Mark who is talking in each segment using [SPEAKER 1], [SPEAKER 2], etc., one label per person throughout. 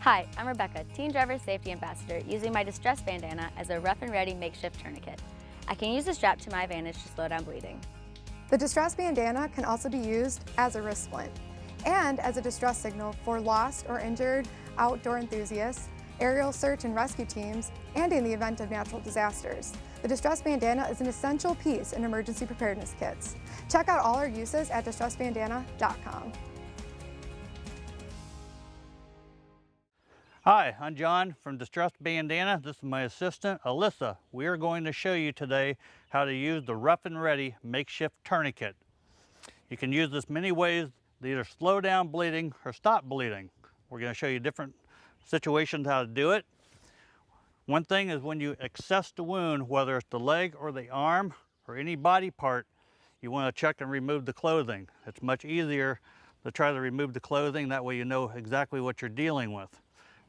[SPEAKER 1] Hi, I'm Rebecca, Teen Driver Safety Ambassador, using my distress bandana as a rough and ready makeshift tourniquet. I can use the strap to my advantage to slow down bleeding.
[SPEAKER 2] The distress bandana can also be used as a wrist splint and as a distress signal for lost or injured outdoor enthusiasts, aerial search and rescue teams, and in the event of natural disasters. The distress bandana is an essential piece in emergency preparedness kits. Check out all our uses at distressbandana.com.
[SPEAKER 3] Hi, I'm John from Distress Bandana. This is my assistant, Alyssa. We are going to show you today how to use the rough and ready makeshift tourniquet. You can use this many ways to either slow down bleeding or stop bleeding. We're going to show you different situations how to do it. One thing is when you access the wound, whether it's the leg or the arm or any body part, you want to check and remove the clothing. It's much easier to try to remove the clothing, that way you know exactly what you're dealing with.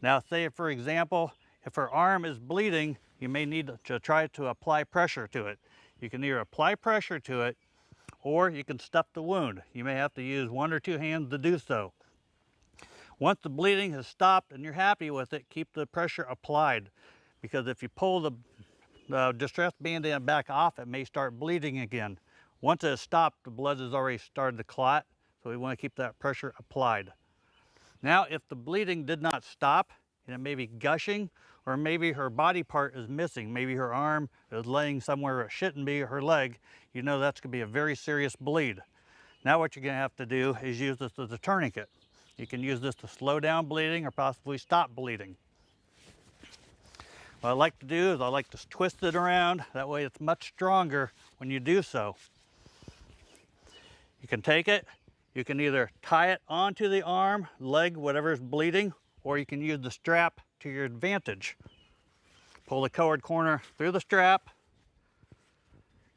[SPEAKER 3] Now say, for example, if her arm is bleeding, you may need to try to apply pressure to it. You can either apply pressure to it or you can stuff the wound. You may have to use one or two hands to do so. Once the bleeding has stopped and you're happy with it, keep the pressure applied, because if you pull the distress bandana back off, it may start bleeding again. Once it has stopped, the blood has already started to clot, so we want to keep that pressure applied. Now, if the bleeding did not stop and it may be gushing, or maybe her body part is missing, maybe her arm is laying somewhere it shouldn't be, or her leg, you know that's going to be a very serious bleed. Now what you're going to have to do is use this as a tourniquet. You can use this to slow down bleeding or possibly stop bleeding. What I like to do is I like to twist it around, that way it's much stronger when you do so. You can take it. You can either tie it onto the arm, leg, whatever is bleeding, or you can use the strap to your advantage. Pull the cord corner through the strap.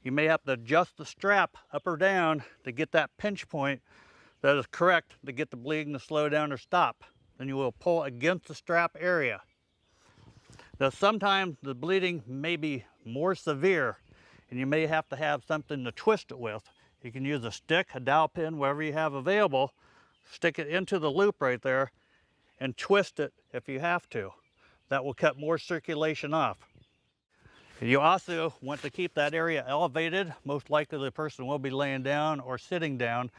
[SPEAKER 3] You may have to adjust the strap up or down to get that pinch point that is correct to get the bleeding to slow down or stop. Then you will pull against the strap area. Now sometimes the bleeding may be more severe and you may have to have something to twist it with. You can use a stick, a dowel pin, whatever you have available, stick it into the loop right there and twist it if you have to. That will cut more circulation off. You also want to keep that area elevated. Most likely the person will be laying down or sitting down.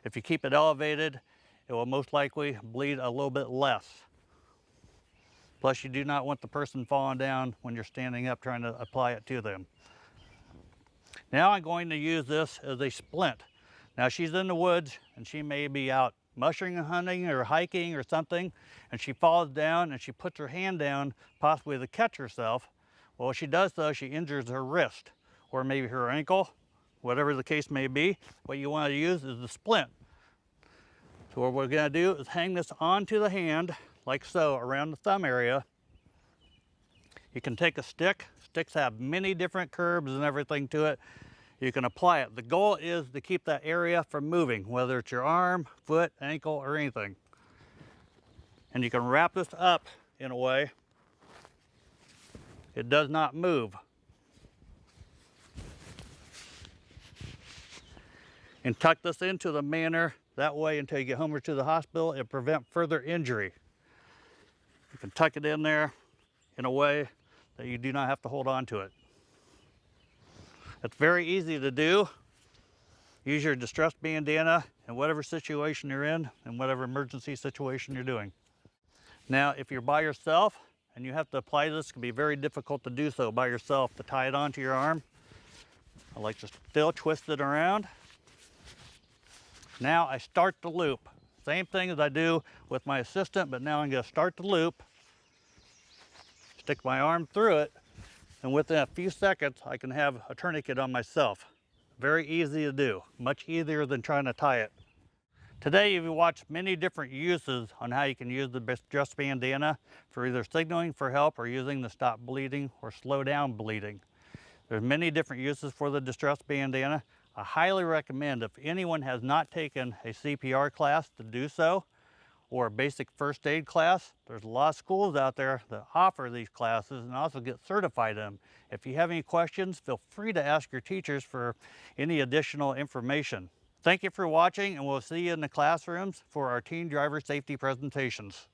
[SPEAKER 3] If you keep it elevated, it will most likely bleed a little bit less. Plus you do not want the person falling down when you're standing up trying to apply it to them. Now I'm going to use this as a splint. Now she's in the woods and she may be out mushroom hunting or hiking or something, and she falls down and she puts her hand down possibly to catch herself. Well, if she does so, she injures her wrist or maybe her ankle, whatever the case may be. What you want to use is the splint. So what we're going to do is hang this onto the hand like so around the thumb area. You can take a stick. Sticks have many different curves and everything to it. You can apply it. The goal is to keep that area from moving, whether it's your arm, foot, ankle, or anything. And you can wrap this up in a way it does not move. And tuck this into the manner that way until you get home or to the hospital and prevent further injury. You can tuck it in there in a way that you do not have to hold on to it. It's very easy to do. Use your distress bandana in whatever situation you're in and whatever emergency situation you're doing. Now, if you're by yourself and you have to apply this, it can be very difficult to do so by yourself, to tie it onto your arm. I like to still twist it around. Now I start the loop. Same thing as I do with my assistant, but now I'm going to start the loop, stick my arm through it, and within a few seconds I can have a tourniquet on myself. Very easy to do, much easier than trying to tie it. Today you've watched many different uses on how you can use the distress bandana for either signaling for help or using to stop bleeding or slow down bleeding. There's many different uses for the distress bandana. I highly recommend, if anyone has not taken a CPR class, to do so, or a basic first aid class. There's a lot of schools out there that offer these classes and also get certified in them. If you have any questions, feel free to ask your teachers for any additional information. Thank you for watching, and we'll see you in the classrooms for our teen driver safety presentations.